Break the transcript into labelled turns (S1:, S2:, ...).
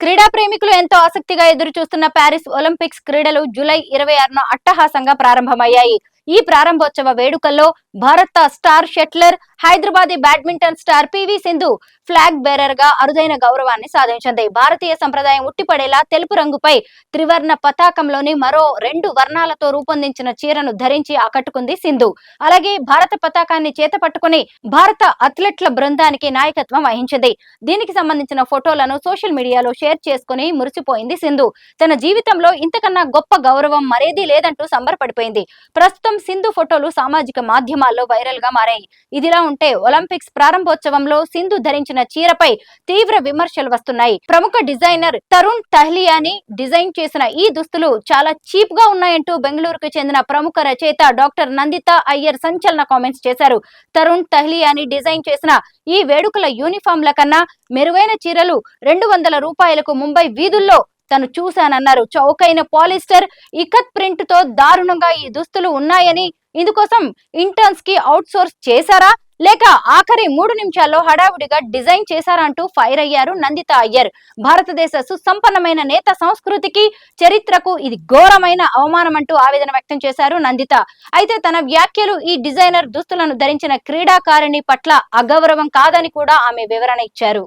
S1: క్రీడా ప్రేమికులు ఎంతో ఆసక్తిగా ఎదురు చూస్తున్న ప్యారిస్ ఒలింపిక్స్ క్రీడలు జూలై 26న అట్టహాసంగా ప్రారంభమయ్యాయి. ఈ ప్రారంభోత్సవ వేడుకల్లో భారత star shuttler, Hyderabadi badminton star PV Sindhu flag bearer గా అరుదైన గౌరవాన్ని సాధించింది. భారతీయ సంప్రదాయం ఉట్టిపడేలా తెలుపు రంగుపై త్రివర్ణ పతాకంలోని మరో 2 వర్ణాలతో రూపొందించిన చీరను ధరించి ఆకట్టుకుంది సింధు. అలాగే భారత పతాకాన్ని చేతపట్టుకుని భారత అథ్లెట్ల బృందానికి నాయకత్వం వహించింది. దీనికి సంబంధించిన ఫోటోలను సోషల్ మీడియాలో షేర్ చేసుకుని మురిసిపోయింది సింధు. తన జీవితంలో ఇంతకన్నా గొప్ప గౌరవం మరేదీ లేదంటూ సంబరపడిపోయింది. ప్రస్తుతం సింధు ఫోటోలు సామాజిక మాధ్యమాల్లో వైరల్ గా మారాయి. ఇదిలా ఉంటే ఒలింపిక్స్ ప్రారంభోత్సవంలో సింధు ధరించిన చీరపై తీవ్ర విమర్శలు వస్తున్నాయి. ప్రముఖ డిజైనర్ తరుణ్ తహ్లియానీ డిజైన్ చేసిన ఈ దుస్తులు చాలా చీప్ గా ఉన్నాయంటూ బెంగళూరుకు చెందిన ప్రముఖ రచయిత డాక్టర్ నందిత అయ్యర్ సంచలన కామెంట్స్ చేశారు. తరుణ్ తహ్లియానీ డిజైన్ చేసిన ఈ వేడుకల యూనిఫామ్ల కన్నా మెరుగైన చీరలు 200 రూపాయలకు ముంబై వీధుల్లో తను చూశానన్నారు. చౌకైన పాలిస్టర్ ఇకత్ ప్రింట్ తో దారుణంగా ఈ దుస్తులు ఉన్నాయని, ఇందుకోసం ఇంటర్న్స్ కి అవుట్ సోర్స్ చేశారా లేక ఆఖరి 3 నిమిషాల్లో హడావుడిగా డిజైన్ చేశారా అంటూ ఫైర్ అయ్యారు నందిత అయ్యర్. భారతదేశ సుసంపన్నమైన నేత సంస్కృతికి, చరిత్రకు ఇది ఘోరమైన అవమానం అంటూ ఆవేదన వ్యక్తం చేశారు నందిత. అయితే తన వ్యాఖ్యలు ఈ డిజైనర్ దుస్తులను ధరించిన క్రీడాకారిణి పట్ల అగౌరవం కాదని కూడా ఆమె వివరణ ఇచ్చారు.